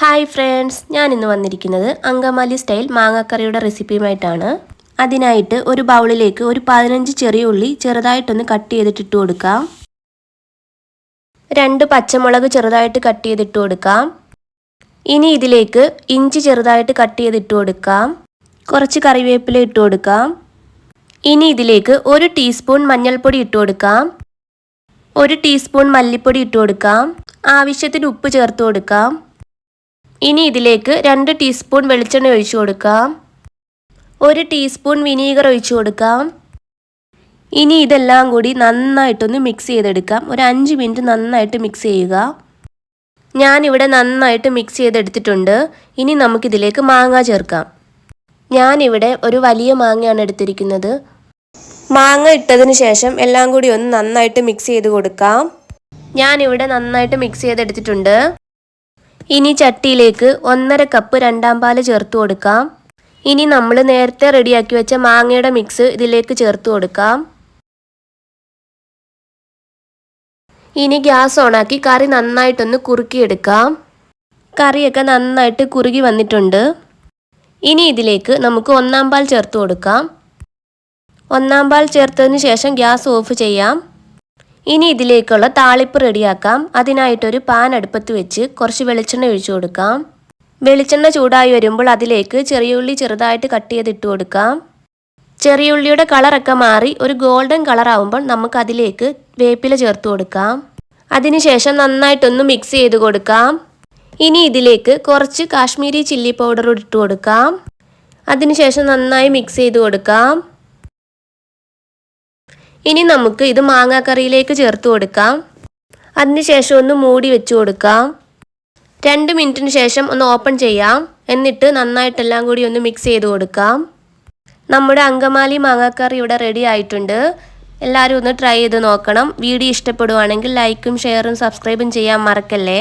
Hi friends, ഞാൻ ഇന്ന് വന്നിരിക്കുന്നത് അങ്കമാലി സ്റ്റൈൽ മാങ്ങാക്കറിയുടെ റെസിപ്പിയുമായിട്ടാണ്. അതിനായിട്ട് ഒരു ബൗളിലേക്ക് ഒരു 15 ചെറിയ ഉള്ളി ചെറുതായിട്ടൊന്ന് കട്ട് ചെയ്തിട്ട് കൊടുക്കാം. 2 പച്ചമുളക് ചെറുതായിട്ട് കട്ട് ചെയ്തിട്ട് കൊടുക്കാം. ഇനി ഇതിലേക്ക് ഇഞ്ചി ചെറുതായിട്ട് കട്ട് ചെയ്തിട്ട് കൊടുക്കാം. കുറച്ച് കറിവേപ്പില ഇട്ട് കൊടുക്കാം. ഇനി ഇതിലേക്ക് 1 ടീസ്പൂൺ മഞ്ഞൾപ്പൊടി ഇട്ട് കൊടുക്കാം. 1 ടീസ്പൂൺ മല്ലിപ്പൊടി ഇട്ട് കൊടുക്കാം. ആവശ്യത്തിന് ഉപ്പ് ചേർത്ത് കൊടുക്കാം. ഇനി ഇതിലേക്ക് 2 ടീസ്പൂൺ വെളിച്ചെണ്ണ ഒഴിച്ചു കൊടുക്കാം. 1 ടീസ്പൂൺ വിനീഗർ ഒഴിച്ചു കൊടുക്കാം. ഇനി ഇതെല്ലാം കൂടി നന്നായിട്ടൊന്ന് മിക്സ് ചെയ്തെടുക്കാം. ഒരു 5 മിനിറ്റ് നന്നായിട്ട് മിക്സ് ചെയ്യുക. ഞാനിവിടെ നന്നായിട്ട് മിക്സ് ചെയ്തെടുത്തിട്ടുണ്ട്. ഇനി നമുക്കിതിലേക്ക് മാങ്ങ ചേർക്കാം. ഞാനിവിടെ ഒരു വലിയ മാങ്ങയാണ് എടുത്തിരിക്കുന്നത്. മാങ്ങ ഇട്ടതിന് ശേഷം എല്ലാം കൂടി ഒന്ന് നന്നായിട്ട് മിക്സ് ചെയ്ത് കൊടുക്കാം. ഞാനിവിടെ നന്നായിട്ട് മിക്സ് ചെയ്തെടുത്തിട്ടുണ്ട്. ഇനി ചട്ടിയിലേക്ക് 1.5 കപ്പ് രണ്ടാം പാല് ചേർത്ത് കൊടുക്കാം. ഇനി നമ്മൾ നേരത്തെ റെഡിയാക്കി വെച്ച മാങ്ങയുടെ മിക്സ് ഇതിലേക്ക് ചേർത്ത് കൊടുക്കാം. ഇനി ഗ്യാസ് ഓണാക്കി കറി നന്നായിട്ടൊന്ന് കുറുക്കിയെടുക്കാം. കറിയൊക്കെ നന്നായിട്ട് കുറുകി വന്നിട്ടുണ്ട്. ഇനി ഇതിലേക്ക് നമുക്ക് 1-ാം പാൽ ചേർത്ത് കൊടുക്കാം. 1-ാം പാൽ ചേർത്തതിന് ശേഷം ഗ്യാസ് ഓഫ് ചെയ്യാം. ഇനി ഇതിലേക്കുള്ള താളിപ്പ് റെഡിയാക്കാം. അതിനായിട്ടൊരു പാൻ അടുപ്പത്ത് വെച്ച് കുറച്ച് വെളിച്ചെണ്ണ ഒഴിച്ചു കൊടുക്കാം. വെളിച്ചെണ്ണ ചൂടായി വരുമ്പോൾ അതിലേക്ക് ചെറിയ ഉള്ളി ചെറുതായിട്ട് കട്ട് ചെയ്തിട്ട് കൊടുക്കാം. ചെറിയ ഉള്ളിയുടെ കളറൊക്കെ മാറി ഒരു ഗോൾഡൻ കളറാവുമ്പോൾ നമുക്ക് അതിലേക്ക് വേപ്പില ചേർത്ത് കൊടുക്കാം. അതിനുശേഷം നന്നായിട്ടൊന്ന് മിക്സ് ചെയ്ത് കൊടുക്കാം. ഇനി ഇതിലേക്ക് കുറച്ച് കാശ്മീരി ചില്ലി പൗഡർ ഇട്ട് കൊടുക്കാം. അതിനുശേഷം നന്നായി മിക്സ് ചെയ്ത് കൊടുക്കാം. ഇനി നമുക്ക് ഇത് മാങ്ങാക്കറിയിലേക്ക് ചേർത്ത് കൊടുക്കാം. അതിനുശേഷം ഒന്ന് മൂടി വെച്ച് കൊടുക്കാം. 2 മിനിറ്റിന് ശേഷം ഒന്ന് ഓപ്പൺ ചെയ്യാം. എന്നിട്ട് നന്നായിട്ടെല്ലാം കൂടി ഒന്ന് മിക്സ് ചെയ്ത് കൊടുക്കാം. നമ്മുടെ അങ്കമാലി മാങ്ങാക്കറി ഇവിടെ റെഡി ആയിട്ടുണ്ട്. എല്ലാവരും ഒന്ന് ട്രൈ ചെയ്ത് നോക്കണം. വീഡിയോ ഇഷ്ടപ്പെടുവാണെങ്കിൽ ലൈക്കും ഷെയറും സബ്സ്ക്രൈബും ചെയ്യാൻ മറക്കല്ലേ.